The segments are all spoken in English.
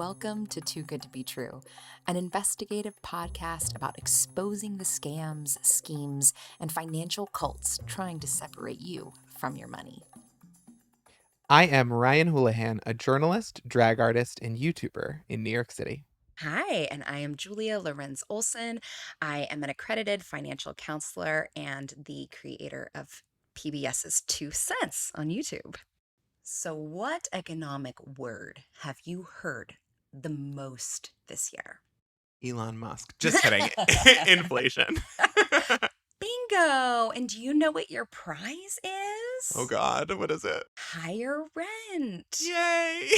Welcome to Too Good to Be True, an investigative podcast about exposing the scams, schemes, and financial cults trying to separate you from your money. I am Ryan Houlihan, a journalist, drag artist, and YouTuber in New York City. Hi, and I am Lorenz Olson. I am an accredited financial counselor and the creator of PBS's 2 Cents on YouTube. So, what economic word have you heard the most this year? Elon Musk. Just kidding. Inflation. Bingo! And do you know what your prize is? Oh, God. What is it? Higher rent. Yay!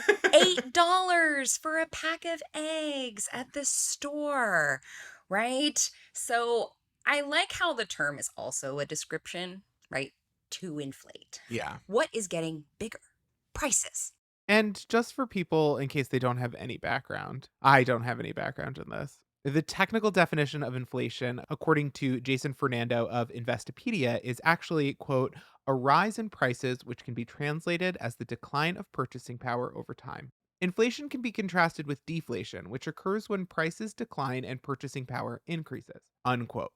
$8 for a pack of eggs at the store, right? So I like how the term is also a description, right? To inflate. Yeah. What is getting bigger? Prices. And just for people, in case they don't have any background, I don't have any background in this. The technical definition of inflation, according to Jason Fernando of Investopedia, is actually, quote, a rise in prices which can be translated as the decline of purchasing power over time. Inflation can be contrasted with deflation, which occurs when prices decline and purchasing power increases, unquote.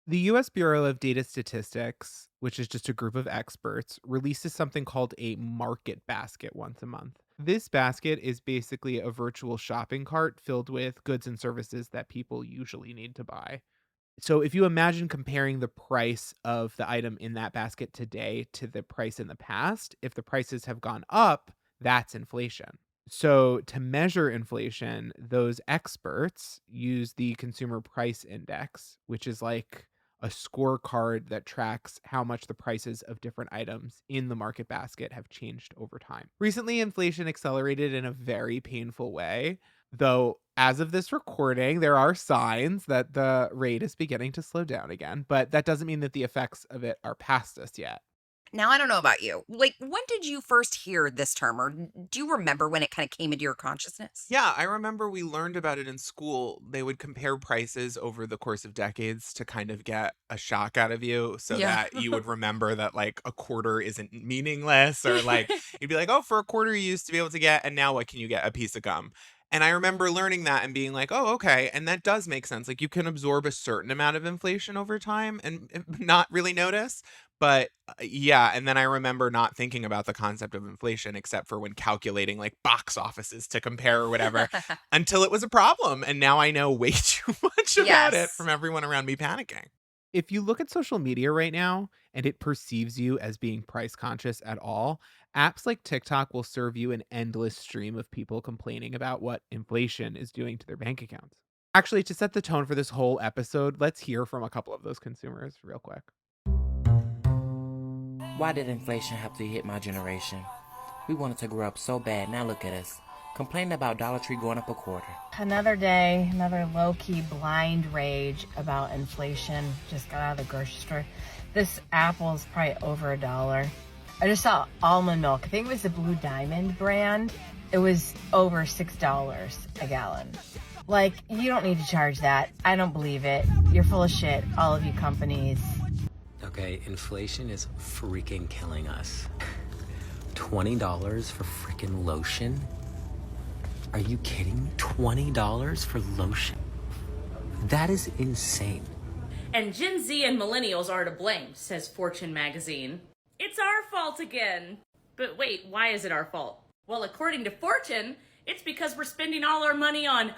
The US Bureau of Data Statistics, which is just a group of experts, releases something called a market basket once a month. This basket is basically a virtual shopping cart filled with goods and services that people usually need to buy. So if you imagine comparing the price of the item in that basket today to the price in the past, if the prices have gone up, that's inflation. So to measure inflation, those experts use the Consumer Price Index, which is like a scorecard that tracks how much the prices of different items in the market basket have changed over time. Recently, inflation accelerated in a very painful way, though as of this recording, there are signs that the rate is beginning to slow down again, but that doesn't mean that the effects of it are past us yet. Now, I don't know about you. Like, when did you first hear this term, or do you remember when it kind of came into your consciousness? Yeah, I remember we learned about it in school. They would compare prices over the course of decades to kind of get a shock out of you so Yeah. that you would remember that like a quarter isn't meaningless, or like you'd be like, oh, for a quarter you used to be able to get, and now what can you get? A piece of gum. And I remember learning that and being like, oh, okay. And that does make sense. Like you can absorb a certain amount of inflation over time and not really notice. But yeah, and then I remember not thinking about the concept of inflation except for when calculating like box offices to compare or whatever until it was a problem. And now I know way too much about it Yes. from everyone around me panicking. If you look at social media right now and it perceives you as being price conscious at all, apps like TikTok will serve you an endless stream of people complaining about what inflation is doing to their bank accounts. Actually, to set the tone for this whole episode, let's hear from a couple of those consumers real quick. Why did inflation have to hit my generation? We wanted to grow up so bad, now look at us. Complaining about Dollar Tree going up a quarter. Another day, another low-key blind rage about inflation. Just got out of the grocery store. This apple's probably over $1. I just saw almond milk. I think it was the Blue Diamond brand. It was over $6 a gallon. Like, you don't need to charge that. I don't believe it. You're full of shit, all of you companies. Okay, inflation is freaking killing us. $20 for freaking lotion? Are you kidding me? $20 for lotion? That is insane. And Gen Z and millennials are to blame, says Fortune magazine. It's our fault again. But wait, why is it our fault? Well, according to Fortune, it's because we're spending all our money on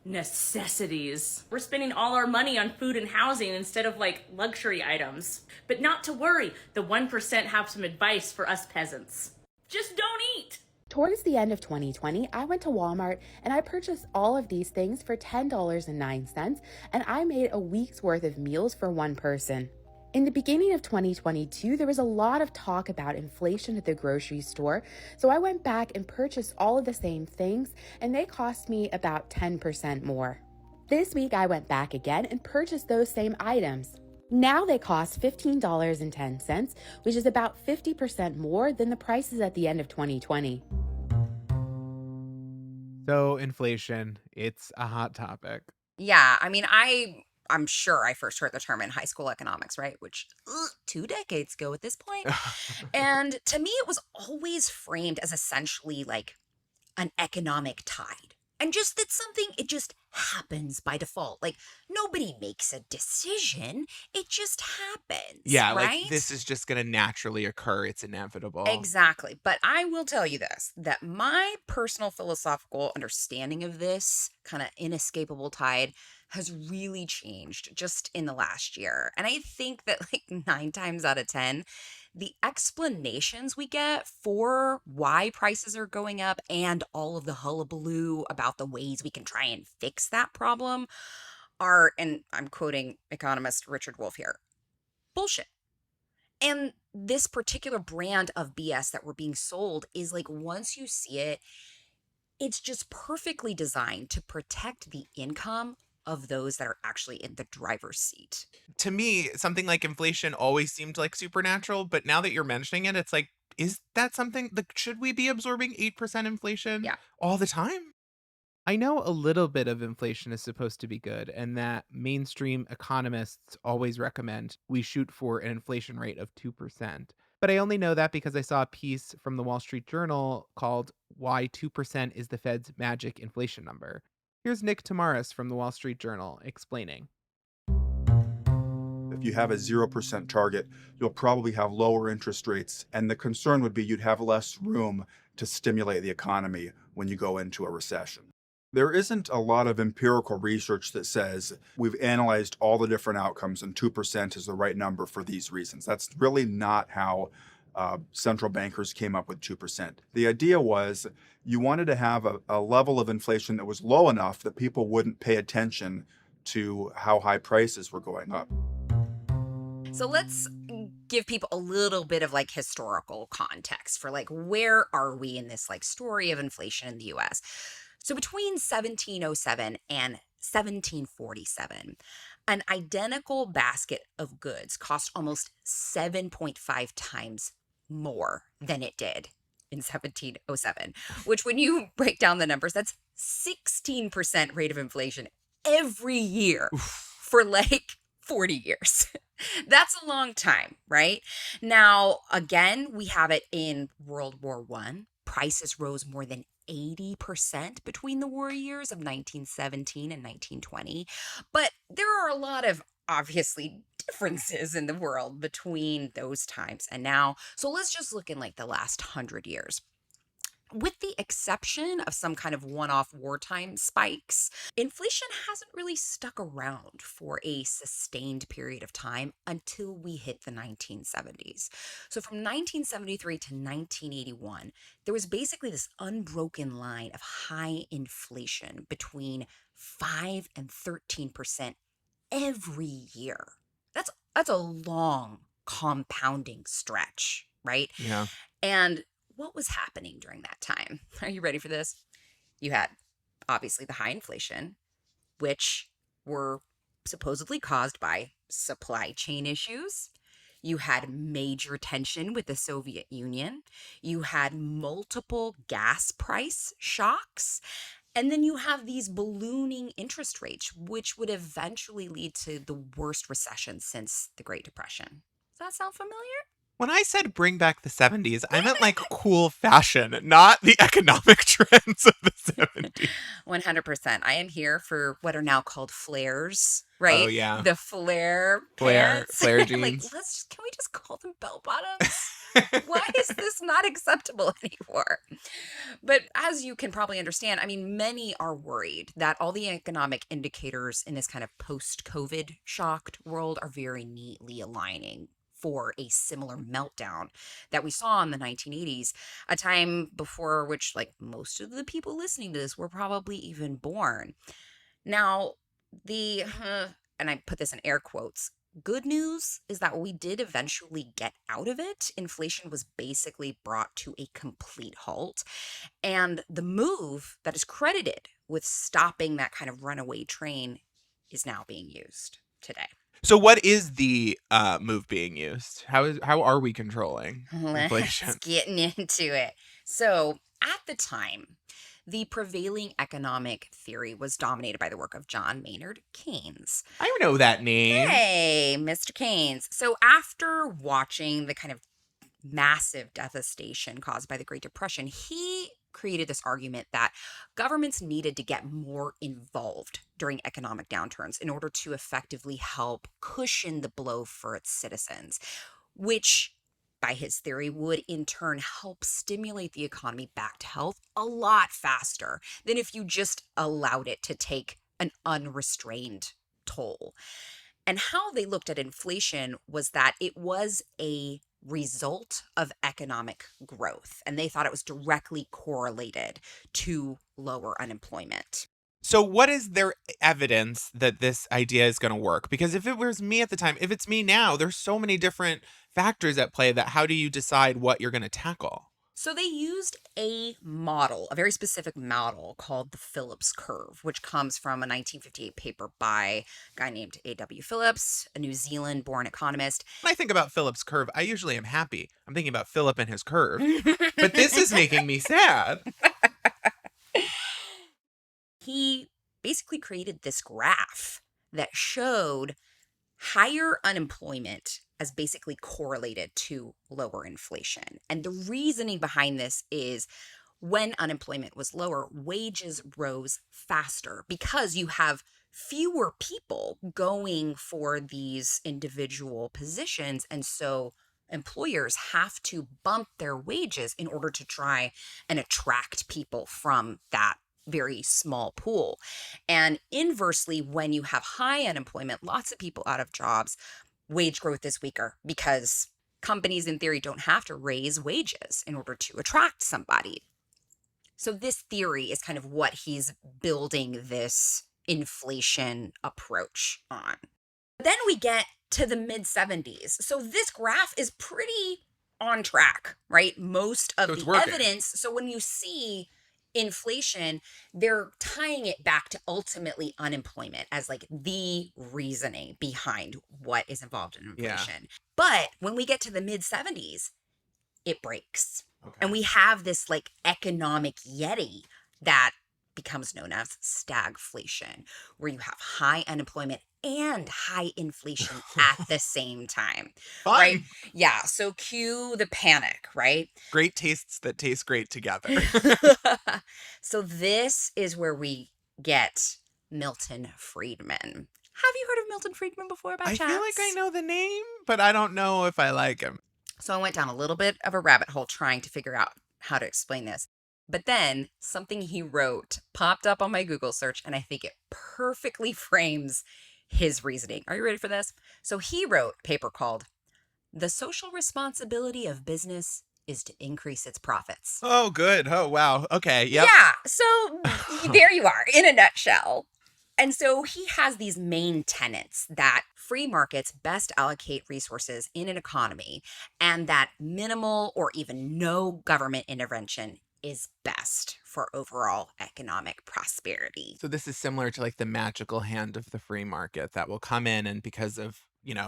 necessities. We're spending all our money on food and housing instead of like luxury items. But not to worry, the 1% have some advice for us peasants. Just don't eat. Towards the end of 2020, I went to Walmart and I purchased all of these things for $10.09, and I made a week's worth of meals for one person. In the beginning of 2022, there was a lot of talk about inflation at the grocery store, so I went back and purchased all of the same things, and they cost me about 10% more. This week, I went back again and purchased those same items. Now they cost $15.10, which is about 50% more than the prices at the end of 2020. So inflation, it's a hot topic. Yeah, I mean, I'm sure I first heard the term in high school economics, right? Which 2 decades ago at this point. And to me, it was always framed as essentially like an economic tide. And just that something, it just happens by default. Like, nobody makes a decision. It just happens, Yeah, like right? this is just going to naturally occur. It's inevitable. Exactly. But I will tell you this, that my personal philosophical understanding of this kind of inescapable tide has really changed just in the last year. And I think that like 9 times out of 10, the explanations we get for why prices are going up and all of the hullabaloo about the ways we can try and fix that problem are, and I'm quoting economist Richard Wolff here, bullshit. And this particular brand of BS that we're being sold is like, once you see it, it's just perfectly designed to protect the income of those that are actually in the driver's seat. To me, something like inflation always seemed like supernatural, but now that you're mentioning it, it's like, is that something like should we be absorbing 8% inflation Yeah. all the time? I know a little bit of inflation is supposed to be good, and that mainstream economists always recommend we shoot for an inflation rate of 2%. But I only know that because I saw a piece from the Wall Street Journal called Why 2% is the Fed's Magic Inflation Number. Here's Nick Tamaris from the Wall Street Journal explaining. If you have a 0% target, you'll probably have lower interest rates. And the concern would be you'd have less room to stimulate the economy when you go into a recession. There isn't a lot of empirical research that says we've analyzed all the different outcomes and 2% is the right number for these reasons. That's really not how central bankers came up with 2%. The idea was you wanted to have a level of inflation that was low enough that people wouldn't pay attention to how high prices were going up. So let's give people a little bit of like historical context for like, where are we in this like story of inflation in the US? So between 1707 and 1747, an identical basket of goods cost almost 7.5 times more than it did in 1707, which when you break down the numbers, that's 16% rate of inflation every year for like 40 years. That's a long time, right? Now, again, we have it in World War I. Prices rose more than 80% between the war years of 1917 and 1920. But there are a lot of obviously differences in the world between those times and now. So let's just look in like the last 100 years. With the exception of some kind of one-off wartime spikes, inflation hasn't really stuck around for a sustained period of time until we hit the 1970s. So from 1973 to 1981, there was basically this unbroken line of high inflation between 5 and 13% every year. That's a long compounding stretch, right? Yeah. And what was happening during that time? Are you ready for this? You had obviously the high inflation, which were supposedly caused by supply chain issues. You had major tension with the Soviet Union. You had multiple gas price shocks. And then you have these ballooning interest rates, which would eventually lead to the worst recession since the Great Depression. Does that sound familiar? When I said bring back the 70s, I meant like cool fashion, not the economic trends of the 70s. 100%. I am here for what are now called flares, right? Oh, yeah. The flare Flare pants. flare Like, jeans. can we just call them bell bottoms? Why is this not acceptable anymore? But as you can probably understand, I mean, many are worried that all the economic indicators in this kind of post-COVID shocked world are very neatly aligning for a similar meltdown that we saw in the 1980s, a time before which, like, most of the people listening to this were probably even born. Now, and I put this in air quotes, good news is that we did eventually get out of it. Inflation was basically brought to a complete halt. And the move that is credited with stopping that kind of runaway train is now being used today. So what is the move being used? How are we controlling inflation? Let's get into it. So at the time, the prevailing economic theory was dominated by the work of John Maynard Keynes. I know that name. Hey, Mr. Keynes. So after watching the kind of massive devastation caused by the Great Depression, he created this argument that governments needed to get more involved during economic downturns in order to effectively help cushion the blow for its citizens, which, by his theory, would in turn help stimulate the economy back to health a lot faster than if you just allowed it to take an unrestrained toll. And how they looked at inflation was that it was a result of economic growth, and they thought it was directly correlated to lower unemployment. So what is their evidence that this idea is going to work? Because if it was me at the time, if it's me now, there's so many different factors at play that how do you decide what you're going to tackle? So they used a model, a very specific model called the Phillips curve, which comes from a 1958 paper by a guy named A.W. Phillips, a New Zealand-born economist. When I think about Phillips curve, I usually am happy. I'm thinking about Philip and his curve. But this is making me sad. He basically created this graph that showed higher unemployment as basically correlated to lower inflation. And the reasoning behind this is when unemployment was lower, wages rose faster because you have fewer people going for these individual positions. And so employers have to bump their wages in order to try and attract people from that very small pool. And inversely, when you have high unemployment, lots of people out of jobs, wage growth is weaker because companies in theory don't have to raise wages in order to attract somebody. So this theory is kind of what he's building this inflation approach on. Then we get to the mid 70s. So this graph is pretty on track, right? Most of the evidence. So when you see inflation, they're tying it back to ultimately unemployment as like the reasoning behind what is involved in inflation. Yeah. But when we get to the mid 70s, it breaks. Okay. And we have this like economic yeti that becomes known as stagflation, where you have high unemployment and high inflation at the same time. Fun. Right? Yeah. So cue the panic, right? Great tastes that taste great together. So this is where we get Milton Friedman. Have you heard of Milton Friedman before by chance? I feel like I know the name, but I don't know if I like him. So I went down a little bit of a rabbit hole trying to figure out how to explain this. But then something he wrote popped up on my Google search, and I think it perfectly frames his reasoning. Are you ready for this? So he wrote a paper called "The Social Responsibility of Business is to Increase Its Profits." Oh, good. Oh, wow. Okay. Yep. Yeah. So there you are in a nutshell. And so he has these main tenets that free markets best allocate resources in an economy and that minimal or even no government intervention is best for overall economic prosperity. So this is similar to like the magical hand of the free market that will come in and because of,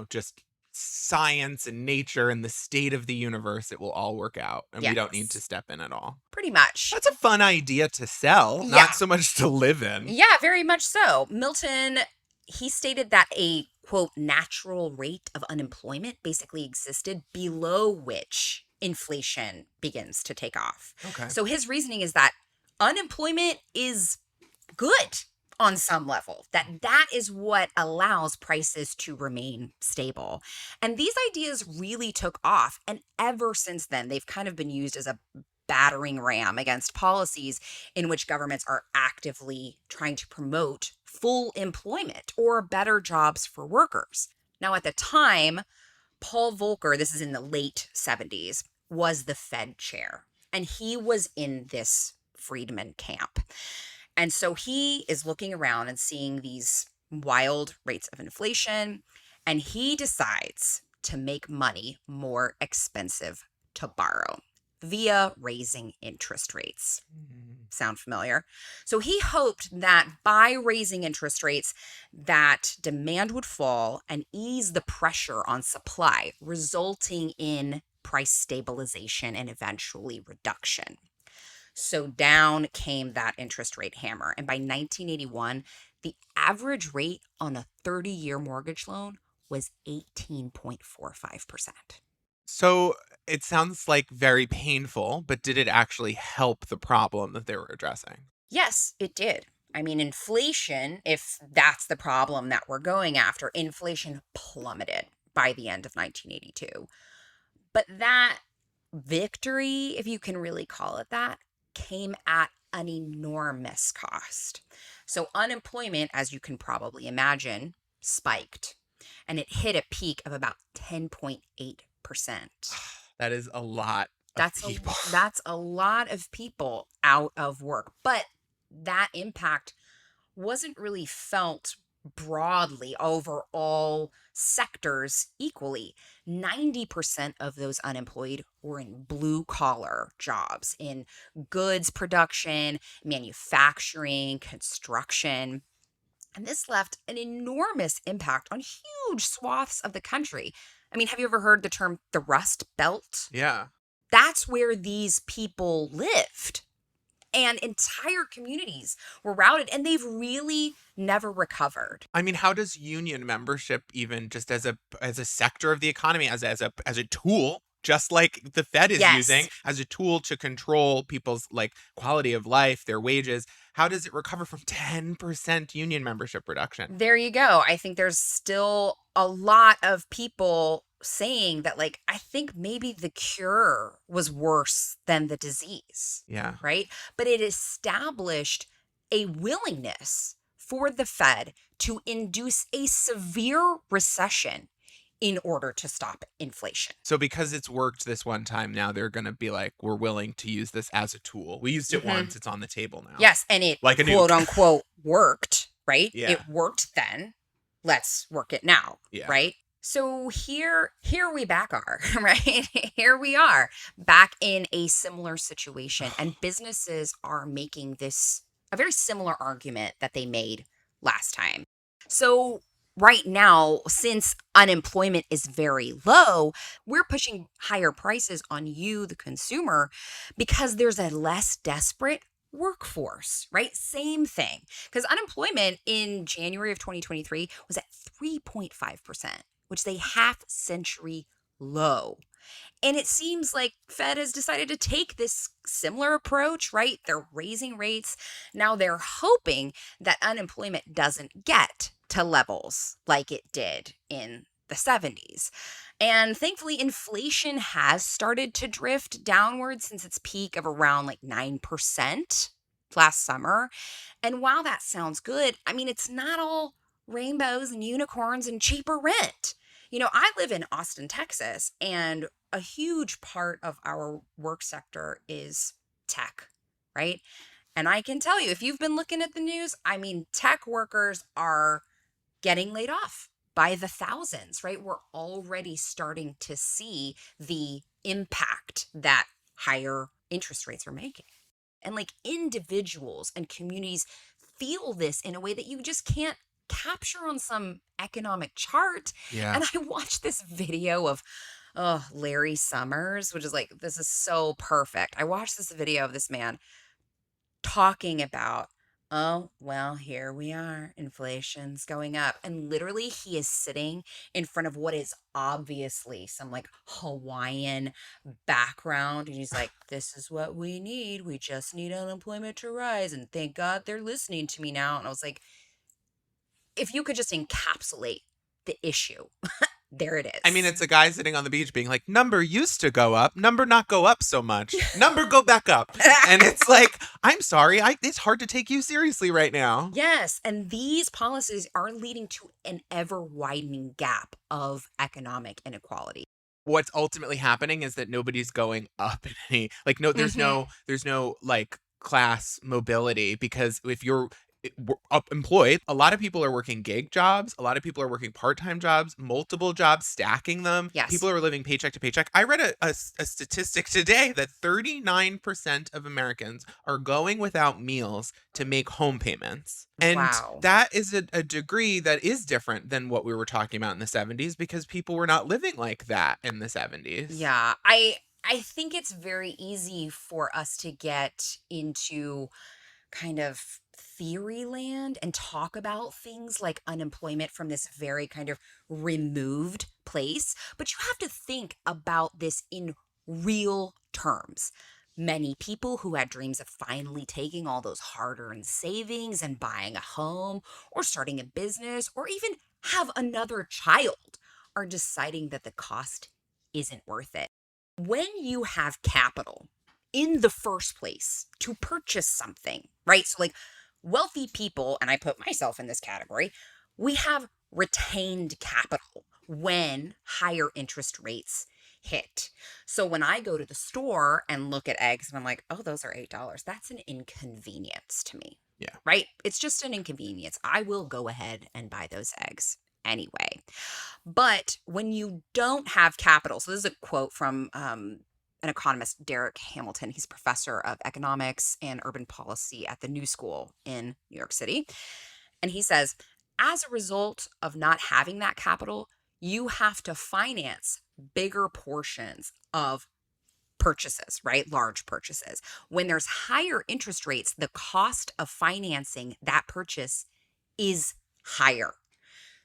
just science and nature and the state of the universe, it will all work out and we don't need to step in at all. Pretty much. That's a fun idea to sell, not so much to live in. Yeah, very much so. Milton, he stated that a, quote, natural rate of unemployment basically existed below which inflation begins to take off. Okay. So his reasoning is that unemployment is good on some level, that is what allows prices to remain stable. And these ideas really took off. And ever since then, they've kind of been used as a battering ram against policies in which governments are actively trying to promote full employment or better jobs for workers. Now, at the time, Paul Volcker, this is in the late 70s, was the Fed chair. And he was in this Friedman camp. And so he is looking around and seeing these wild rates of inflation, and he decides to make money more expensive to borrow via raising interest rates. Sound familiar? So he hoped that by raising interest rates, that demand would fall and ease the pressure on supply, resulting in price stabilization and eventually reduction. So down came that interest rate hammer. And by 1981, the average rate on a 30-year mortgage loan was 18.45%. So It sounds like very painful, but did it actually help the problem that they were addressing? Yes, it did. I mean, inflation, if that's the problem that we're going after, inflation plummeted by the end of 1982. But that victory, if you can really call it that, came at an enormous cost. So unemployment, as you can probably imagine, spiked and it hit a peak of about 10.8%. That is a lot of That's people. that's a lot of people out of work. But that impact wasn't really felt broadly over all sectors equally. 90% of those unemployed were in blue collar jobs in goods production, manufacturing, construction. And this left an enormous impact on huge swaths of the country. I mean, have you ever heard the term the Rust Belt? Yeah. That's where these people lived. And entire communities were routed, and they've really never recovered. I mean, how does union membership, even just as a sector of the economy, as a tool, just like the Fed is using Yes. as a tool to control people's like quality of life, their wages, how does it recover from 10% union membership reduction? There you go. I think there's still a lot of people saying that, like, I think maybe the cure was worse than the disease, Yeah. right? But it established a willingness for the Fed to induce a severe recession in order to stop inflation. So because it's worked this one time, now they're going to be like, we're willing to use this as a tool. We used it once. It's on the table now. Yes, and it Like a nuke. quote unquote worked, right? Yeah. It worked then. Let's work it now, Yeah. right? So here we back are, right? Here we are back in a similar situation, and businesses are making this a very similar argument that they made last time. So right now, since unemployment is very low, we're pushing higher prices on you, the consumer, because there's a less desperate workforce, right? Same thing. Because unemployment in January of 2023 was at 3.5%, which is a half century low. And it seems like Fed has decided to take this similar approach, right? They're raising rates. Now they're hoping that unemployment doesn't get to levels like it did in the 70s. And thankfully, inflation has started to drift downward since its peak of around like 9% last summer. And while that sounds good, I mean, it's not all rainbows and unicorns and cheaper rent. You know, I live in Austin, Texas, and a huge part of our work sector is tech, right? And I can tell you, if you've been looking at the news, I mean, tech workers are getting laid off by the thousands, right? We're already starting to see the impact that higher interest rates are making. And like individuals and communities feel this in a way that you just can't capture on some economic chart. Yeah. And I watched this video of Larry Summers, which is like, this is so perfect. I watched this video of this man talking about, oh, well, here we are. Inflation's going up. And literally, he is sitting in front of what is obviously some like Hawaiian background. And he's like, this is what we need. We just need unemployment to rise. And thank God they're listening to me now. And I was like, if you could just encapsulate the issue, there it is. I mean, it's a guy sitting on the beach being like, number used to go up, number not go up so much, number go back up. And it's like, I'm sorry, it's hard to take you seriously right now. Yes. And these policies are leading to an ever widening gap of economic inequality. What's ultimately happening is that nobody's going up in any, like, no, there's no like class mobility, because if you're employed, a lot of people are working gig jobs, a lot of people are working part-time jobs, multiple jobs, stacking them. Yes. People are living paycheck to paycheck. I read a statistic today that 39% of Americans are going without meals to make home payments. And Wow. that is a degree that is different than what we were talking about in the 70s, because people were not living like that in the 70s. Yeah. I think it's very easy for us to get into kind of theory land and talk about things like unemployment from this very kind of removed place. But you have to think about this in real terms. Many people who had dreams of finally taking all those hard-earned savings and buying a home or starting a business or even have another child are deciding that the cost isn't worth it. When you have capital in the first place to purchase something, right? So like wealthy people, and I put myself in this category, we have retained capital when higher interest rates hit. So when I go to the store and look at eggs and I'm like, oh, those are $8, that's an inconvenience to me. Yeah. Right? It's just an inconvenience. I will go ahead and buy those eggs anyway. But when you don't have capital, so this is a quote from an economist, Derek Hamilton. He's a professor of economics and urban policy at the New School in New York City. And he says, as a result of not having that capital, you have to finance bigger portions of purchases, right? Large purchases. When there's higher interest rates, the cost of financing that purchase is higher.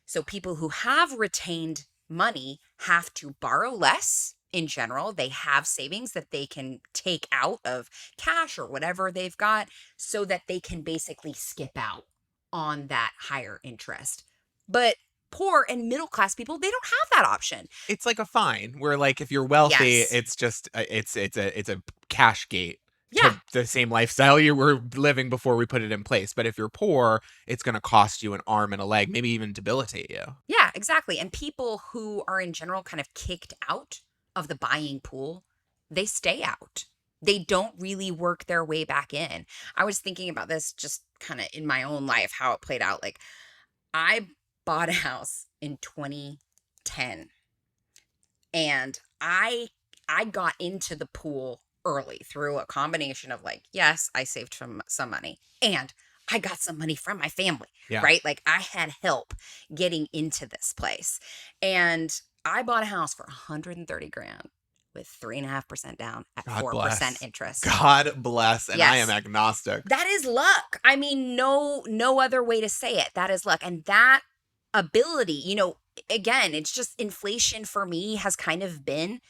So people who have retained money have to borrow less in general. They have savings that they can take out of cash or whatever they've got so that they can basically skip out on that higher interest. But poor and middle class people, they don't have that option. It's like a fine where, like, if you're wealthy, Yes. it's just it's a cash gate Yeah. to the same lifestyle you were living before we put it in place. But if you're poor, it's going to cost you an arm and a leg, maybe even debilitate you. Yeah, exactly. And people who are in general kind of kicked out of the buying pool, they stay out. They don't really work their way back in. I was thinking about this just kind of in my own life, how it played out. Like, I bought a house in 2010 and I got into the pool early through a combination of, like, yes, I saved some money and I got some money from my family, Yeah. right? Like, I had help getting into this place. And I bought a house for 130 grand with 3.5% down at God 4% bless. interest. God bless. And I Yes. am agnostic. That is luck. I mean, no other way to say it. That is luck. And that ability, again, it's just inflation for me has kind of been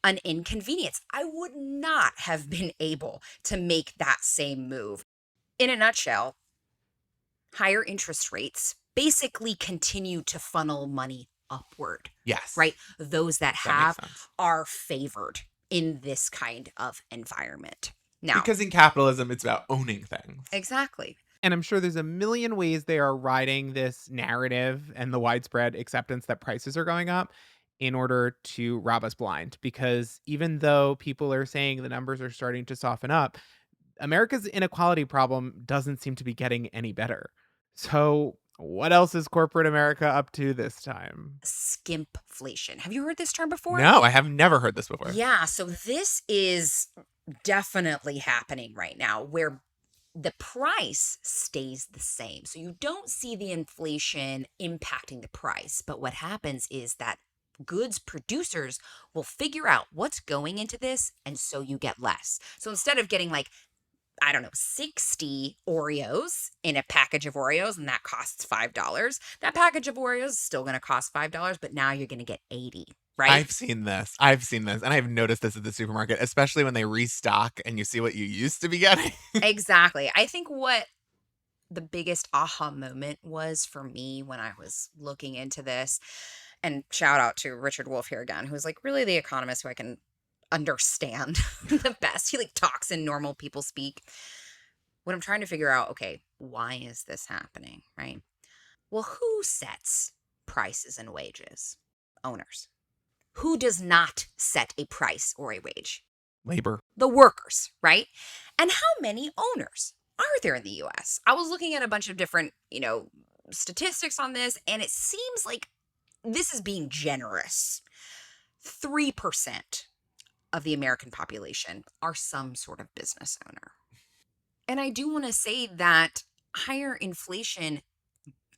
an inconvenience. I would not have been able to make that same move. In a nutshell, higher interest rates basically continue to funnel money upward, Yes. right? Those that That makes have sense. are favored in this kind of environment. Now, Because in capitalism, it's about owning things. exactly. And I'm sure there's a million ways they are riding this narrative and the widespread acceptance that prices are going up in order to rob us blind. Because even though people are saying the numbers are starting to soften up, America's inequality problem doesn't seem to be getting any better. So what else is corporate America up to this time? Skimpflation. Have you heard this term before? No, I have never heard this before. Yeah, so this is definitely happening right now where the price stays the same. So you don't see the inflation impacting the price, but what happens is that goods producers will figure out what's going into this, and so you get less. So instead of getting, like, I don't know, 60 Oreos in a package of Oreos, and that costs $5, that package of Oreos is still going to cost $5, but now you're going to get 80, right? I've seen this. And I've noticed this at the supermarket, especially when they restock and you see what you used to be getting. Exactly. I think what the biggest aha moment was for me when I was looking into this, and shout out to Richard Wolff here again, who's like really the economist who I can understand the best. He like talks in normal people speak. When I'm trying to figure out, okay, why is this happening, right? Well, who sets prices and wages? Owners. Who does not set a price or a wage? Labor. The workers, right? And how many owners are there in the US? I was looking at a bunch of different, statistics on this, and it seems like this is being generous. 3% of the American population are some sort of business owner. And I do want to say that higher inflation,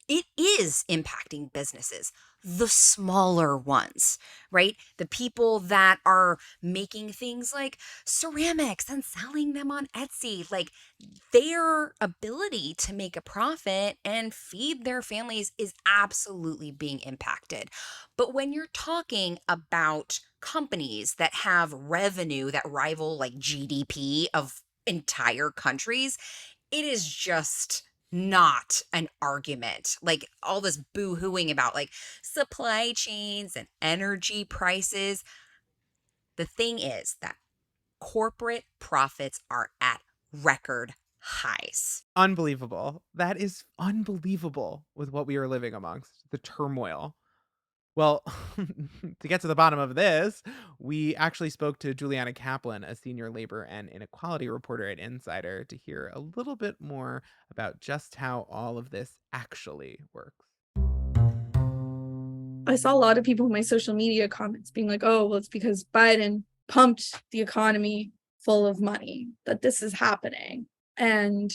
it is impacting businesses, the smaller ones, right? The people that are making things like ceramics and selling them on Etsy, like their ability to make a profit and feed their families is absolutely being impacted. But when you're talking about companies that have revenue that rival like GDP of entire countries, it is just not an argument. Like all this boo-hooing about like supply chains and energy prices. The thing is that corporate profits are at record highs. Unbelievable. That is unbelievable with what we are living amongst, the turmoil. Well, to get to the bottom of this, we actually spoke to Juliana Kaplan, a senior labor and inequality reporter at Insider, to hear a little bit more about just how all of this actually works. I saw a lot of people in my social media comments being like, oh, well, it's because Biden pumped the economy full of money that this is happening. And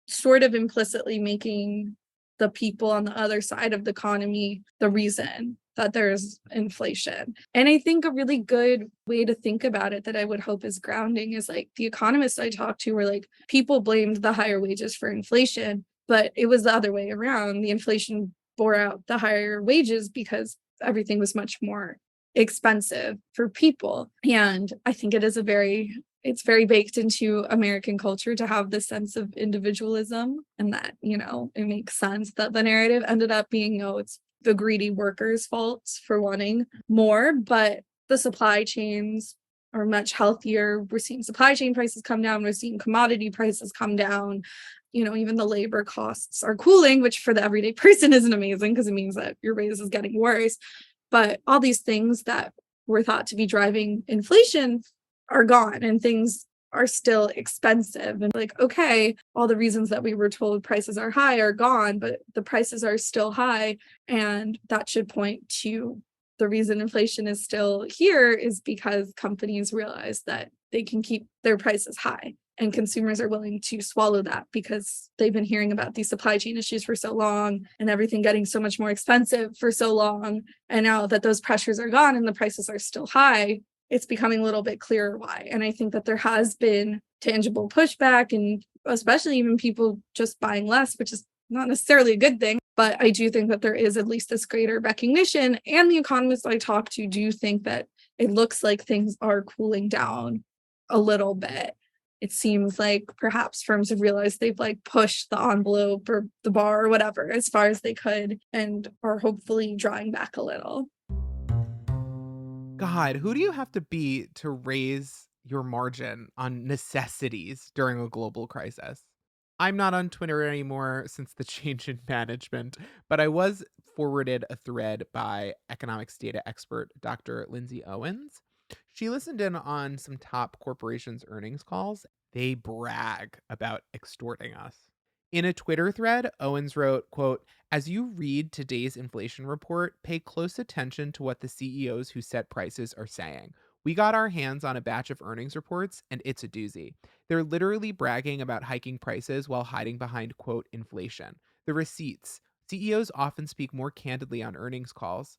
sort of implicitly making the people on the other side of the economy the reason that there's inflation. And I think a really good way to think about it that I would hope is grounding is like the economists I talked to were like, people blamed the higher wages for inflation, but it was the other way around. The inflation bore out the higher wages because everything was much more expensive for people. And I think it is it's very baked into American culture to have this sense of individualism, and that, it makes sense that the narrative ended up being, it's the greedy workers' fault for wanting more, but the supply chains are much healthier. We're seeing supply chain prices come down. We're seeing commodity prices come down. Even the labor costs are cooling, which for the everyday person isn't amazing because it means that your raise is getting worse. But all these things that were thought to be driving inflation are gone, and things are still expensive. And like, okay, all the reasons that we were told prices are high are gone, but the prices are still high. And that should point to the reason inflation is still here is because companies realize that they can keep their prices high. And consumers are willing to swallow that because they've been hearing about these supply chain issues for so long and everything getting so much more expensive for so long. And now that those pressures are gone and the prices are still high, it's becoming a little bit clearer why. And I think that there has been tangible pushback, and especially even people just buying less, which is not necessarily a good thing. But I do think that there is at least this greater recognition. And the economists I talk to do think that it looks like things are cooling down a little bit. It seems like perhaps firms have realized they've like pushed the envelope or the bar or whatever as far as they could and are hopefully drawing back a little. God, who do you have to be to raise your margin on necessities during a global crisis? I'm not on Twitter anymore since the change in management, but I was forwarded a thread by economics data expert Dr. Lindsay Owens. She listened in on some top corporations' earnings calls. They brag about extorting us. In a Twitter thread, Owens wrote, quote, "As you read today's inflation report, pay close attention to what the CEOs who set prices are saying. We got our hands on a batch of earnings reports, and it's a doozy. They're literally bragging about hiking prices while hiding behind, quote, inflation. The receipts. CEOs often speak more candidly on earnings calls,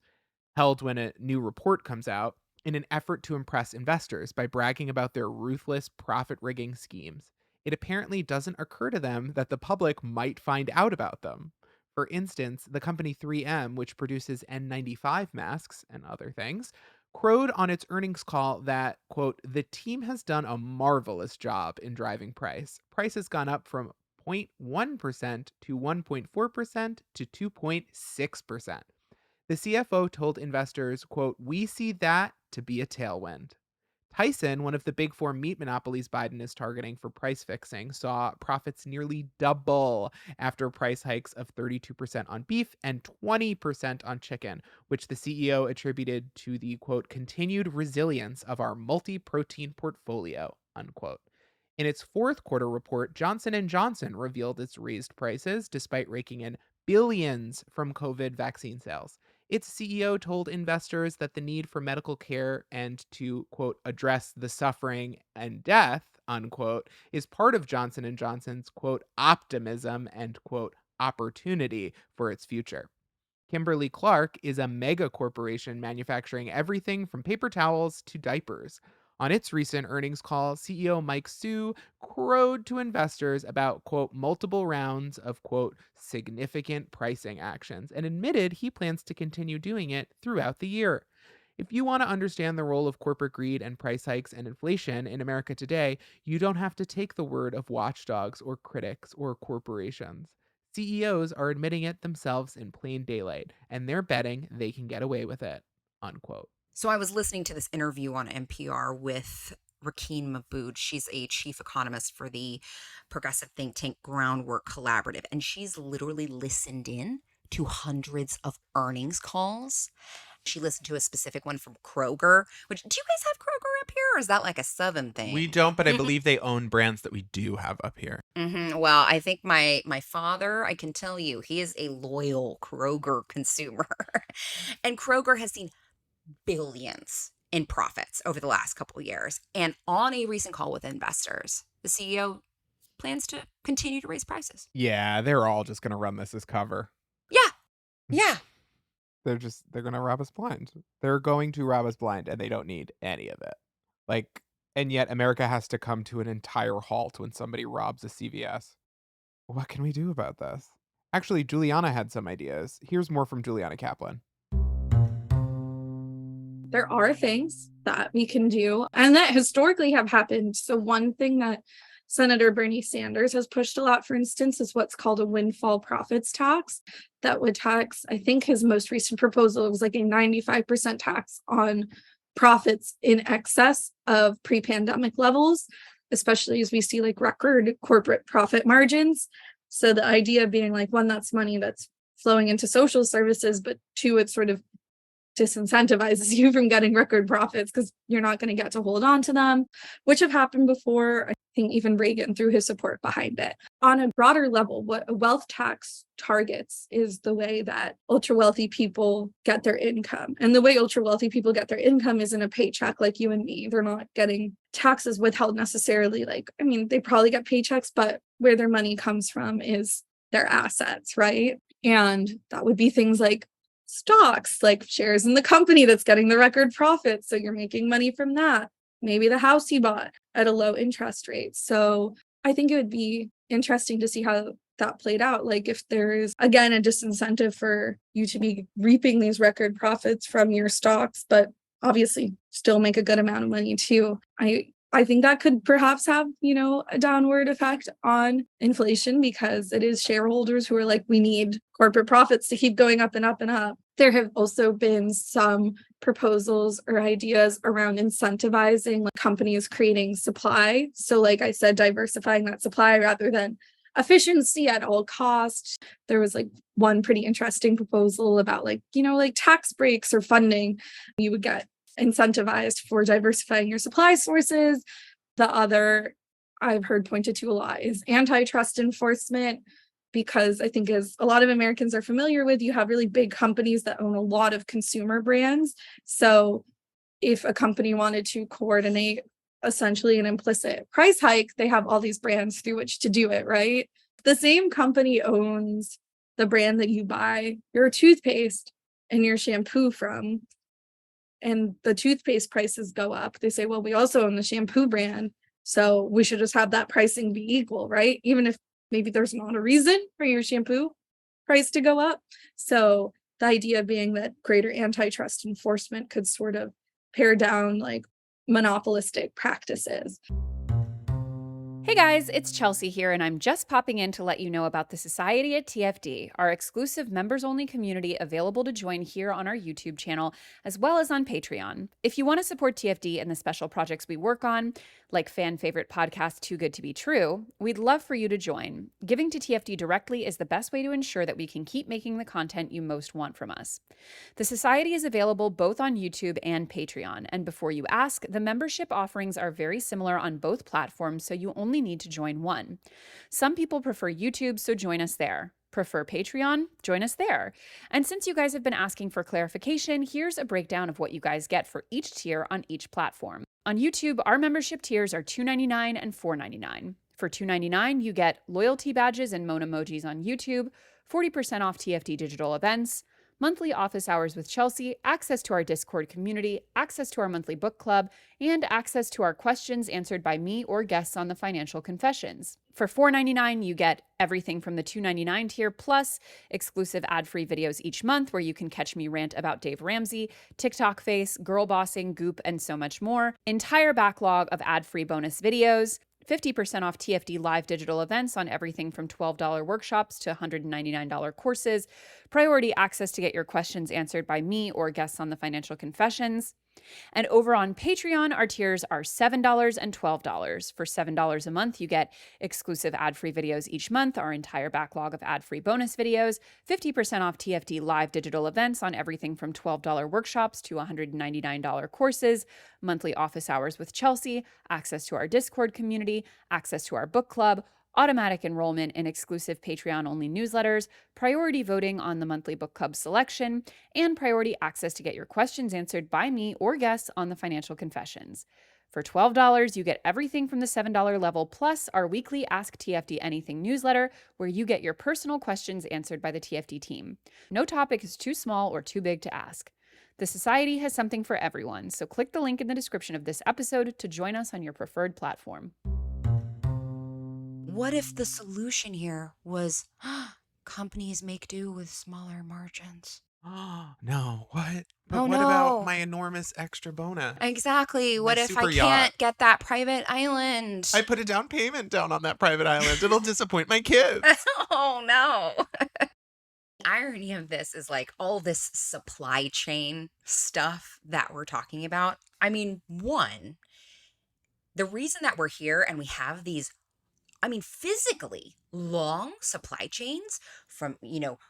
held when a new report comes out, in an effort to impress investors by bragging about their ruthless profit rigging schemes. It apparently doesn't occur to them that the public might find out about them. For instance, the company 3M, which produces N95 masks and other things, crowed on its earnings call that, quote, the team has done a marvelous job in driving price. Price has gone up from 0.1% to 1.4% to 2.6%. The CFO told investors, quote, we see that to be a tailwind. Tyson, one of the big four meat monopolies Biden is targeting for price fixing, saw profits nearly double after price hikes of 32% on beef and 20% on chicken, which the CEO attributed to the, quote, continued resilience of our multi-protein portfolio, unquote. In its fourth quarter report, Johnson & Johnson revealed its raised prices despite raking in billions from COVID vaccine sales. Its CEO told investors that the need for medical care and to, quote, address the suffering and death, unquote, is part of Johnson & Johnson's, quote, optimism and, quote, opportunity for its future. Kimberly-Clark is a mega corporation manufacturing everything from paper towels to diapers. On its recent earnings call, CEO Mike Hsu crowed to investors about, quote, multiple rounds of, quote, significant pricing actions and admitted he plans to continue doing it throughout the year. If you want to understand the role of corporate greed and price hikes and inflation in America today, you don't have to take the word of watchdogs or critics or corporations. CEOs are admitting it themselves in plain daylight, and they're betting they can get away with it. Unquote. So I was listening to this interview on NPR with Rakeen Mabood. She's a chief economist for the progressive think tank Groundwork Collaborative, and she's literally listened in to hundreds of earnings calls. She listened to a specific one from Kroger, which, do you guys have Kroger up here, or is that like a Southern thing? We don't, but I believe they own brands that we do have up here. Well, I think my father, I can tell you, he is a loyal Kroger consumer. And Kroger has seen billions in profits over the last couple of years. And on a recent call with investors, the CEO plans to continue to raise prices. Yeah, they're all just going to run this as cover. Yeah. They're going to rob us blind. They're going to rob us blind, and they don't need any of it. And yet America has to come to an entire halt when somebody robs a CVS. What can we do about this? Actually, Juliana had some ideas. Here's more from Juliana Kaplan. There are things that we can do and that historically have happened. So one thing that Senator Bernie Sanders has pushed a lot, for instance, is what's called a windfall profits tax that would tax, I think his most recent proposal was like a 95% tax on profits in excess of pre-pandemic levels, especially as we see like record corporate profit margins. So the idea being like, one, that's money that's flowing into social services, but two, it sort of disincentivizes you from getting record profits because you're not going to get to hold on to them, which have happened before. I think even Reagan threw his support behind it. On a broader level, what a wealth tax targets is the way that ultra wealthy people get their income. And the way ultra wealthy people get their income is in a paycheck like you and me. They're not getting taxes withheld necessarily. They probably get paychecks, but where their money comes from is their assets, right? And that would be things like stocks, like shares in the company that's getting the record profit. So you're making money from that. Maybe the house you bought at a low interest rate. So I think it would be interesting to see how that played out. Like if there is, again, a disincentive for you to be reaping these record profits from your stocks, but obviously still make a good amount of money too. I think that could perhaps have, a downward effect on inflation because it is shareholders who are like, we need corporate profits to keep going up and up and up. There have also been some proposals or ideas around incentivizing companies creating supply. So like I said, diversifying that supply rather than efficiency at all costs. There was one pretty interesting proposal about tax breaks or funding. You would get incentivized for diversifying your supply sources. The other I've heard pointed to a lot is antitrust enforcement, because I think as a lot of Americans are familiar with, you have really big companies that own a lot of consumer brands. So if a company wanted to coordinate essentially an implicit price hike, they have all these brands through which to do it, right? The same company owns the brand that you buy your toothpaste and your shampoo from, and the toothpaste prices go up. They say, well, we also own the shampoo brand, so we should just have that pricing be equal, right? Even if maybe there's not a reason for your shampoo price to go up. So the idea being that greater antitrust enforcement could sort of pare down monopolistic practices. Hey guys, it's Chelsea here, and I'm just popping in to let you know about the Society at TFD, our exclusive members-only community available to join here on our YouTube channel, as well as on Patreon. If you want to support TFD and the special projects we work on, like fan-favorite podcast Too Good to Be True, we'd love for you to join. Giving to TFD directly is the best way to ensure that we can keep making the content you most want from us. The Society is available both on YouTube and Patreon, and before you ask, the membership offerings are very similar on both platforms, so you only need to join one. Some people prefer YouTube, so join us there. Prefer Patreon? Join us there. And since you guys have been asking for clarification, here's a breakdown of what you guys get for each tier on each platform. On YouTube, our membership tiers are $2.99 and $4.99. For $2.99, you get loyalty badges and moan emojis on YouTube, 40% off TFD digital events, monthly office hours with Chelsea, access to our Discord community, access to our monthly book club, and access to our questions answered by me or guests on the Financial Confessions. For $4.99, you get everything from the $2.99 tier, plus exclusive ad-free videos each month where you can catch me rant about Dave Ramsey, TikTok face, girl bossing, Goop, and so much more. Entire backlog of ad-free bonus videos. 50% off TFD live digital events on everything from $12 workshops to $199 courses. Priority access to get your questions answered by me or guests on the Financial Confessions. And over on Patreon, our tiers are $7 and $12. For $7 a month, you get exclusive ad-free videos each month, our entire backlog of ad-free bonus videos, 50% off TFD live digital events on everything from $12 workshops to $199 courses, monthly office hours with Chelsea, access to our Discord community, access to our book club, automatic enrollment in exclusive Patreon-only newsletters, priority voting on the monthly book club selection, and priority access to get your questions answered by me or guests on the Financial Confessions. For $12, you get everything from the $7 level, plus our weekly Ask TFD Anything newsletter, where you get your personal questions answered by the TFD team. No topic is too small or too big to ask. The Society has something for everyone, so click the link in the description of this episode to join us on your preferred platform. What if the solution here was companies make do with smaller margins? Oh, no. What? But Oh, what about no. my enormous extra bonus? Exactly. My What if I super yacht. can't get that private island? I put a down payment down on that private island. It'll disappoint my kids. Oh, no. Irony of this is like all this supply chain stuff that we're talking about. I mean, one, the reason that we're here and we have these, physically long supply chains from,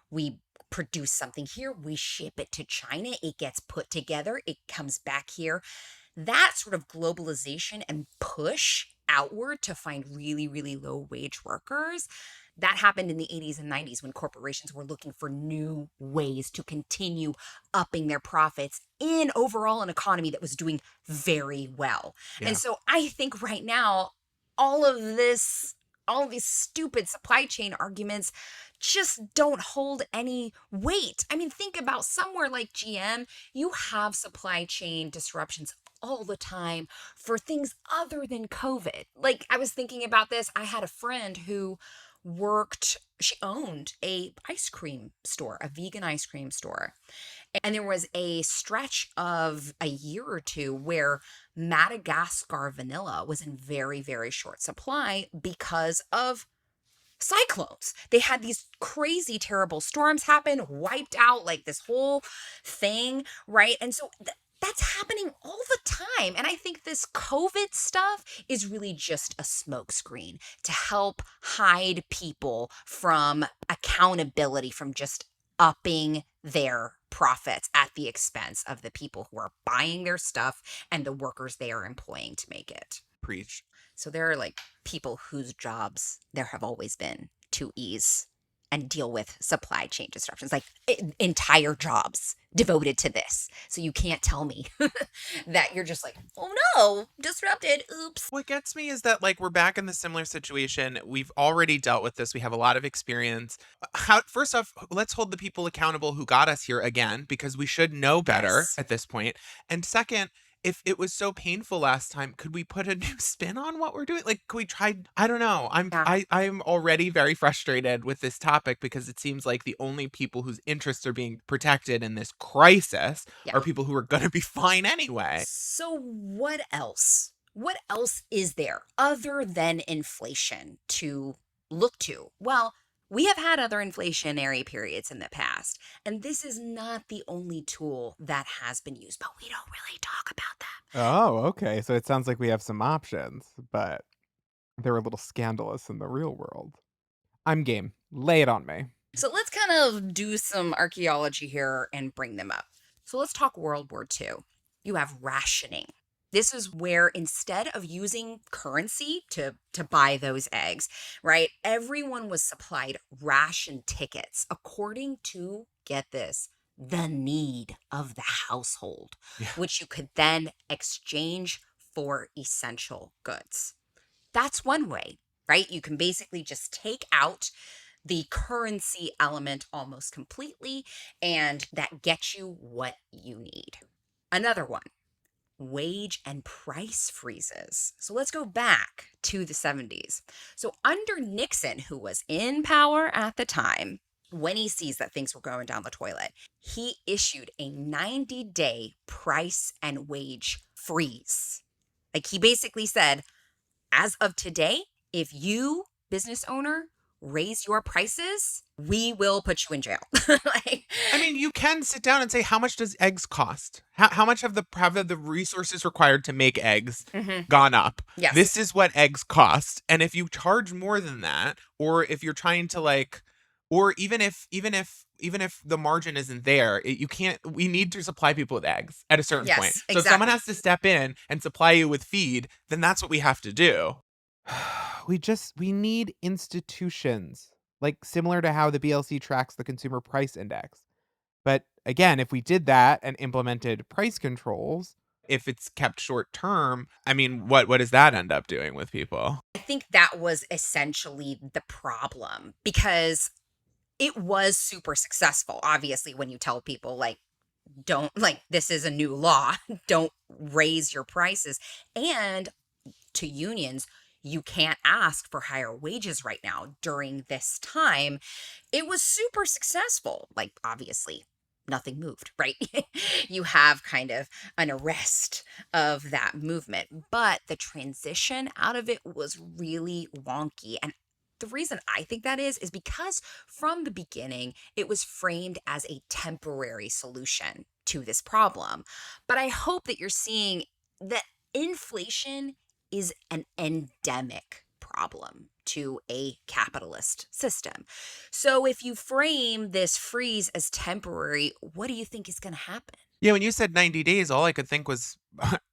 we produce something here, we ship it to China, it gets put together, it comes back here. That sort of globalization and push outward to find really, really low wage workers, that happened in the 80s and 90s when corporations were looking for new ways to continue upping their profits in overall an economy that was doing very well. Yeah. And so I think right now, all of these stupid supply chain arguments just don't hold any weight. Think about somewhere like GM, you have supply chain disruptions all the time for things other than COVID. Like, I was thinking about this. I had a friend who she owned a ice cream store, a vegan ice cream store. And there was a stretch of a year or two where Madagascar vanilla was in very, very short supply because of cyclones. They had these crazy, terrible storms happen, wiped out like this whole thing, right? And so that's happening all the time. And I think this COVID stuff is really just a smokescreen to help hide people from accountability, from just upping their profits at the expense of the people who are buying their stuff and the workers they are employing to make it. Preach. So there are like people whose jobs there have always been to ease and deal with supply chain disruptions, like entire jobs devoted to this. So you can't tell me that you're just like, oh no, disrupted, oops. What gets me is that, like, we're back in the similar situation. We've already dealt with this. We have a lot of experience. First off, let's hold the people accountable who got us here again, because we should know better Yes. at this point. And second, if it was so painful last time, could we put a new spin on what we're doing? Like, could we try? I don't know. I'm already very frustrated with this topic because it seems like the only people whose interests are being protected in this crisis Yeah. are people who are going to be fine anyway. So what else? What else is there other than inflation to look to? Well, we have had other inflationary periods in the past, and this is not the only tool that has been used, but we don't really talk about that. Oh, okay. So it sounds like we have some options, but they're a little scandalous in the real world. I'm game. Lay it on me. So let's kind of do some archaeology here and bring them up. So let's talk World War II. You have rationing. This is where instead of using currency to buy those eggs, right, everyone was supplied ration tickets according to, get this, the need of the household, which you could then exchange for essential goods. That's one way, right? You can basically just take out the currency element almost completely, and that gets you what you need. Another one, wage and price freezes. So let's go back to the 70s. So under Nixon, who was in power at the time, when he sees that things were going down the toilet, he issued a 90-day price and wage freeze. Like he basically said, as of today, if you, business owner, raise your prices, we will put you in jail. Like, I mean, you can sit down and say, how much does eggs cost? How much have the resources required to make eggs gone up? Yes. This is what eggs cost. And if you charge more than that, or if you're trying to like, or even if the margin isn't there, you can't, we need to supply people with eggs at a certain Yes, point. So if exactly. someone has to step in and supply you with feed, then that's what we have to do. We need institutions, like similar to how the BLC tracks the consumer price index. But again, if we did that and implemented price controls, if it's kept short term, I mean, what does that end up doing with people? I think that was essentially the problem, because it was super successful. Obviously, when you tell people like, don't, like, this is a new law, don't raise your prices. And to unions, you can't ask for higher wages right now during this time. It was super successful. Like, obviously, nothing moved, right? You have kind of an arrest of that movement, but the transition out of it was really wonky. And the reason I think that is because from the beginning, it was framed as a temporary solution to this problem. But I hope that you're seeing that inflation is an endemic problem to a capitalist system. So if you frame this freeze as temporary, what do you think is going to happen? Yeah, when you said 90 days, all I could think was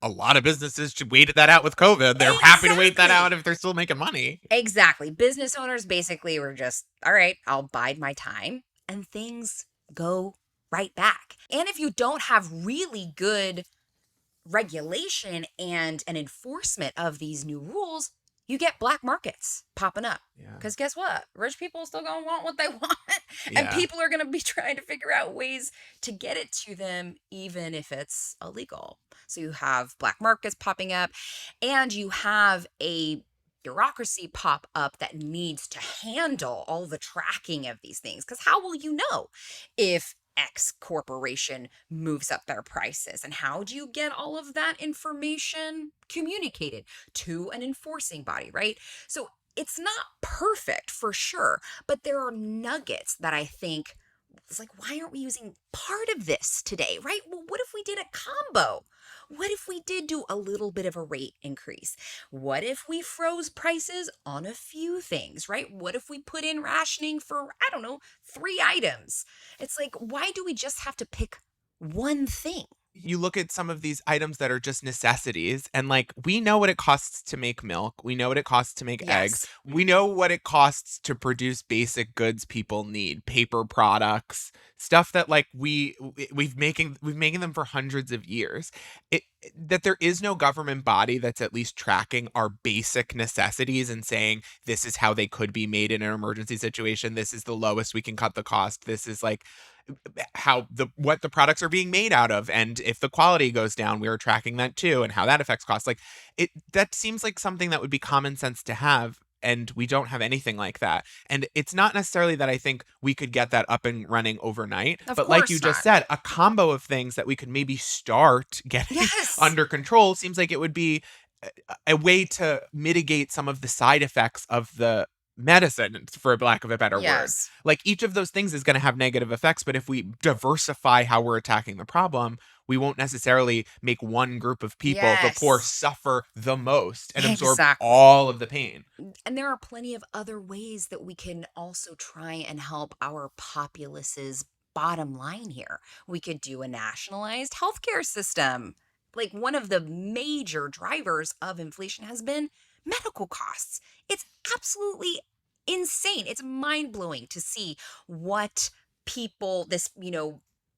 a lot of businesses should wait that out with COVID. They're happy to wait that out if they're still making money. Exactly. Business owners basically were just, all right, I'll bide my time, and things go right back. And if you don't have really good regulation and an enforcement of these new rules, you get black markets popping up. Because guess what? Rich people still gonna want what they want. And people are gonna be trying to figure out ways to get it to them, even if it's illegal. So you have black markets popping up, and you have a bureaucracy pop up that needs to handle all the tracking of these things. Because how will you know if X corporation moves up their prices? And how do you get all of that information communicated to an enforcing body, right? So it's not perfect for sure, but there are nuggets that I think it's like, why aren't we using part of this today, right? Well, what if we did a combo? What if we did do a little bit of a rate increase? What if we froze prices on a few things, right? What if we put in rationing for, I don't know, 3 items? It's like, why do we just have to pick one thing? You look at some of these items that are just necessities, and like, we know what it costs to make milk. We know what it costs to make eggs. We know what it costs to produce basic goods people need, paper products, stuff that like we've making them for hundreds of years. That there is no government body that's at least tracking our basic necessities and saying, this is how they could be made in an emergency situation. This is the lowest we can cut the cost. This is like what the products are being made out of, and if the quality goes down, we are tracking that too, and how that affects costs. Like, that seems like something that would be common sense to have, and we don't have anything like that. And it's not necessarily that I think we could get that up and running overnight, but like you just said, a combo of things that we could maybe start getting under control seems like it would be a way to mitigate some of the side effects of the medicine, for lack of a better word. Like, each of those things is going to have negative effects, but if we diversify how we're attacking the problem, we won't necessarily make one group of people, the poor, suffer the most and absorb all of the pain. And there are plenty of other ways that we can also try and help our populace's bottom line here. We could do a nationalized healthcare system. Like, one of the major drivers of inflation has been medical costs. It's absolutely insane. It's mind-blowing to see what people, this,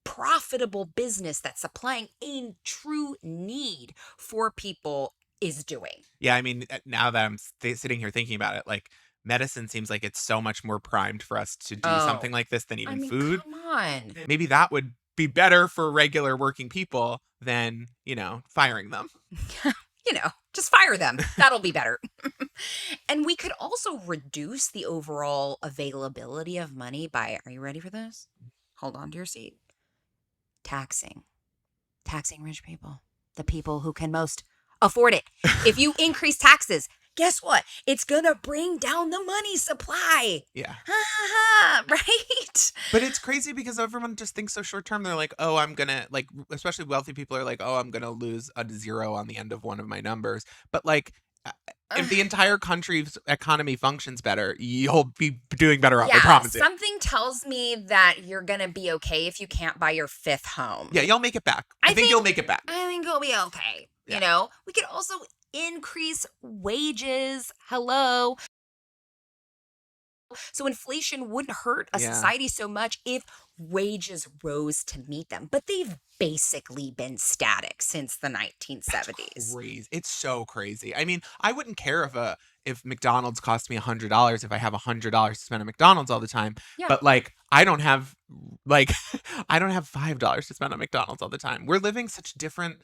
profitable business that's supplying a true need for people is doing. Yeah, I mean, now that I'm sitting here thinking about it, like, medicine seems like it's so much more primed for us to do Oh, something like this than I even mean, food. come on. Maybe that would be better for regular working people than, firing them. Just fire them. That'll be better. And we could also reduce the overall availability of money by, are you ready for this? Hold on to your seat. Taxing rich people, the people who can most afford it. If you increase taxes, guess what? It's gonna bring down the money supply. Yeah. Right? But it's crazy because everyone just thinks so short term. They're like, oh, I'm gonna, like, especially wealthy people are like, oh, I'm gonna lose a zero on the end of one of my numbers. But like, if the entire country's economy functions better, you'll be doing better off. I Yeah, promise you. something tells me that you're gonna be okay if you can't buy your 5th home. Yeah, you'll make it back. I think you'll make it back. I think you'll be okay. Yeah. We could also increase wages. Hello. So inflation wouldn't hurt a society so much if wages rose to meet them. But they've basically been static since the 1970s. Crazy. It's so crazy. I mean, I wouldn't care if McDonald's cost me $100 if I have $100 to spend at McDonald's all the time. Yeah. But like, I don't have $5 to spend on McDonald's all the time. We're living such different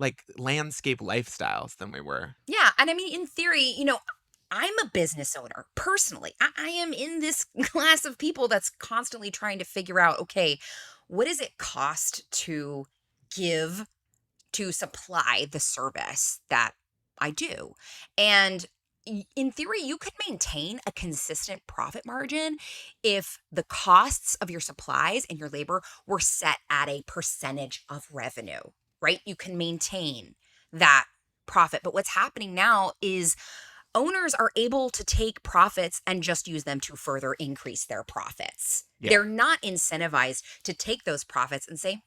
like landscape lifestyles than we were. Yeah. And I mean, in theory, I'm a business owner personally. I am in this class of people that's constantly trying to figure out, okay, what does it cost to supply the service that I do? And in theory, you could maintain a consistent profit margin if the costs of your supplies and your labor were set at a percentage of revenue, right? You can maintain that profit. But what's happening now is owners are able to take profits and just use them to further increase their profits. Yeah. They're not incentivized to take those profits and say,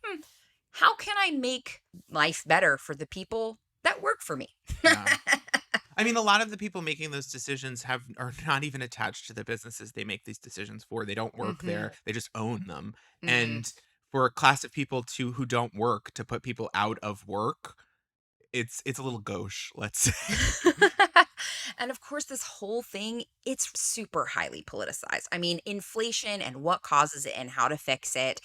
how can I make life better for the people that work for me? Yeah. I mean, a lot of the people making those decisions are not even attached to the businesses they make these decisions for. They don't work there. They just own them. And for a class of people who don't work, to put people out of work, it's a little gauche, let's say. And of course, this whole thing, it's super highly politicized. I mean, inflation and what causes it and how to fix it,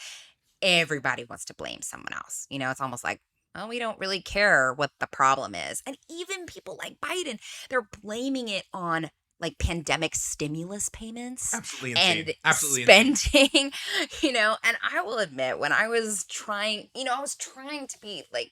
everybody wants to blame someone else. It's almost like, well, we don't really care what the problem is. And even people like Biden, they're blaming it on like pandemic stimulus payments. Absolutely insane. And Absolutely spending, and I will admit when I was trying, I was trying to be like,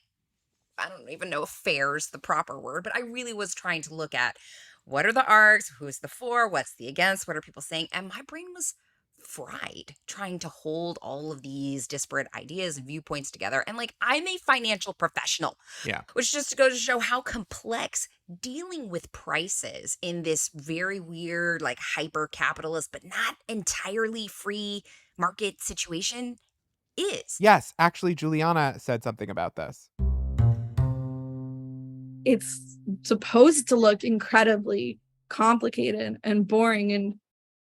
I don't even know if fair is the proper word, but I really was trying to look at what are the args, who's the for, what's the against, what are people saying? And my brain was fried trying to hold all of these disparate ideas and viewpoints together. And like, I'm a financial professional. Yeah. Which just goes to show how complex dealing with prices in this very weird, like hyper capitalist, but not entirely free market situation is. Yes, actually, Juliana said something about this. It's supposed to look incredibly complicated and boring and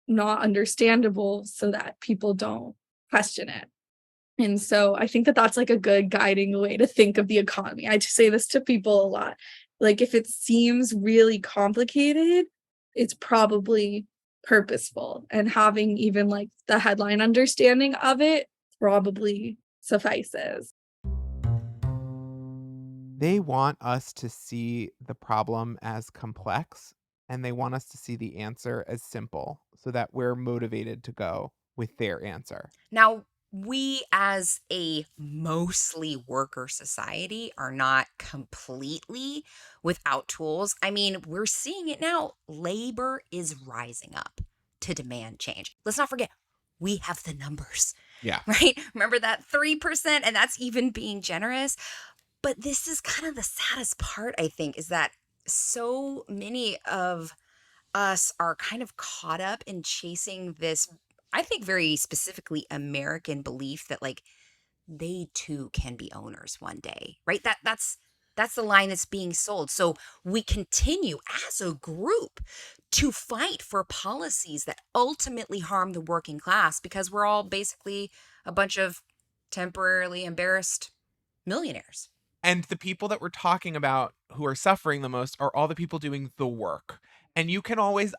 not understandable so that people don't question it. And so I think that that's like a good guiding way to think of the economy. I say this to people a lot. Like, if it seems really complicated, it's probably purposeful, and having even like the headline understanding of it probably suffices. They want us to see the problem as complex, and they want us to see the answer as simple so that we're motivated to go with their answer. Now, we as a mostly worker society are not completely without tools. I mean, we're seeing it now. Labor is rising up to demand change. Let's not forget, we have the numbers. Yeah. Right? Remember that 3%, and that's even being generous. But this is kind of the saddest part, I think, is that so many of us are kind of caught up in chasing this, I think, very specifically American belief that like they too can be owners one day, right? That's the line that's being sold. So we continue as a group to fight for policies that ultimately harm the working class because we're all basically a bunch of temporarily embarrassed millionaires. And the people that we're talking about who are suffering the most are all the people doing the work. And you can always,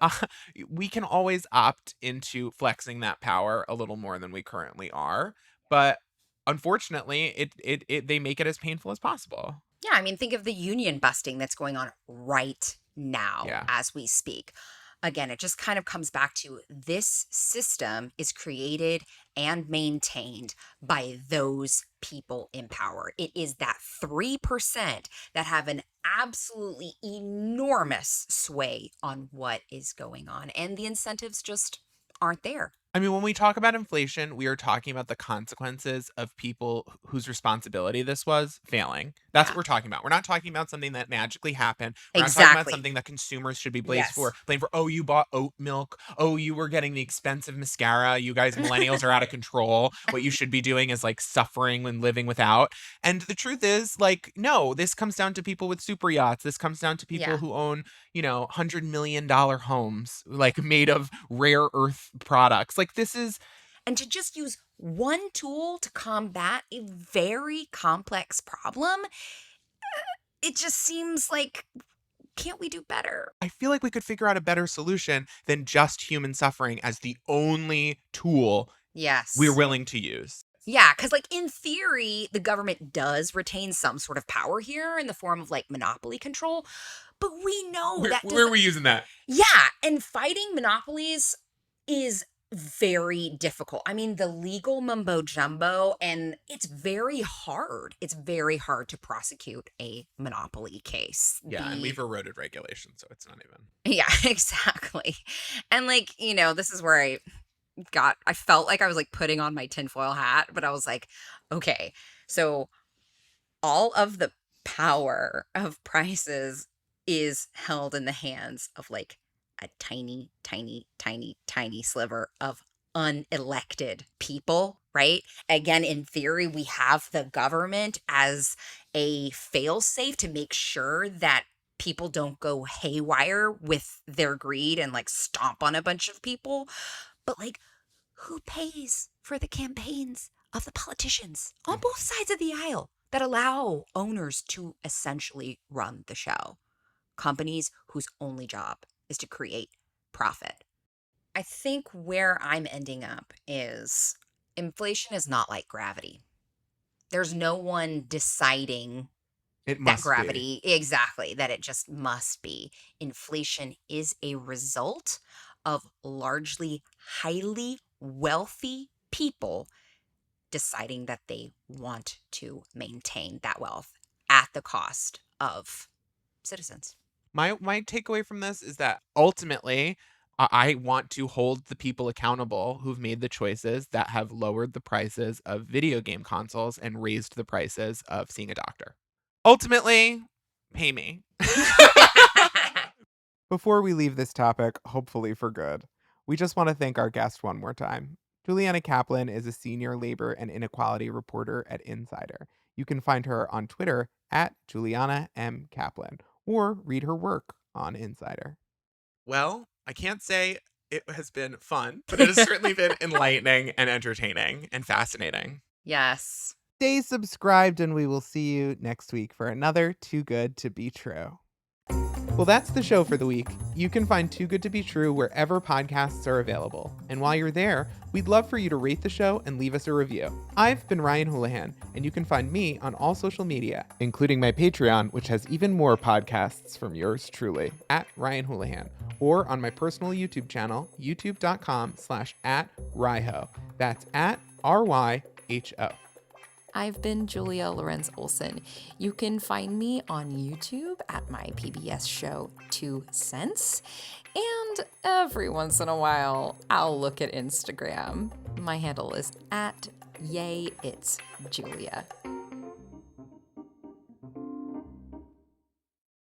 we can always opt into flexing that power a little more than we currently are. But unfortunately, they make it as painful as possible. Yeah, I mean, think of the union busting that's going on right now Yeah. as we speak. Again, it just kind of comes back to this system is created and maintained by those people in power. It is that 3% that have an absolutely enormous sway on what is going on, and the incentives just aren't there. I mean, when we talk about inflation, we are talking about the consequences of people whose responsibility this was failing. That's what we're talking about. We're not talking about something that magically happened. We're not talking about something that consumers should be blamed for. Oh, you bought oat milk. Oh, you were getting the expensive mascara. You guys millennials are out of control. What you should be doing is like suffering and living without. And the truth is, like, no, this comes down to people with super yachts. This comes down to people who own, you know, $100 million homes, like made of rare earth products. Like, this is. And to just use one tool to combat a very complex problem, it just seems like, can't we do better? I feel like we could figure out a better solution than just human suffering as the only tool we're willing to use. Yeah, because like in theory, the government does retain some sort of power here in the form of like monopoly control. But we know where are we using that? Yeah, and fighting monopolies is very difficult. I mean, the legal mumbo jumbo, and it's very hard. It's very hard to prosecute a monopoly case. Yeah, and we've eroded regulation, so it's not even. Yeah, exactly. And like, you know, this is where I felt like I was like putting on my tinfoil hat, but I was like, okay, so all of the power of prices is held in the hands of like a tiny, tiny, tiny, tiny sliver of unelected people, right? Again, in theory, we have the government as a fail-safe to make sure that people don't go haywire with their greed and like stomp on a bunch of people. But like, who pays for the campaigns of the politicians on both sides of the aisle that allow owners to essentially run the show? Companies whose only job is to create profit. I think where I'm ending up is inflation is not like gravity. There's no one deciding that gravity, exactly, that it just must be. Inflation is a result of largely highly wealthy people deciding that they want to maintain that wealth at the cost of citizens. My takeaway from this is that ultimately, I want to hold the people accountable who've made the choices that have lowered the prices of video game consoles and raised the prices of seeing a doctor. Ultimately, pay me. Before we leave this topic, hopefully for good, we just want to thank our guest one more time. Juliana Kaplan is a senior labor and inequality reporter at Insider. You can find her on Twitter at Juliana M. Kaplan, or read her work on Insider. Well, I can't say it has been fun, but it has certainly been enlightening and entertaining and fascinating. Yes. Stay subscribed, and we will see you next week for another Too Good to Be True. Well, that's the show for the week. You can find Too Good to Be True wherever podcasts are available. And while you're there, we'd love for you to rate the show and leave us a review. I've been Ryan Houlihan, and you can find me on all social media, including my Patreon, which has even more podcasts from yours truly, at Ryan Houlihan, or on my personal YouTube channel, youtube.com/@Ryho. That's at RYHO. I've been Julia Lorenz Olson. You can find me on YouTube at my PBS show 2 Cents. And every once in a while, I'll look at Instagram. My handle is at YayIt'sJulia.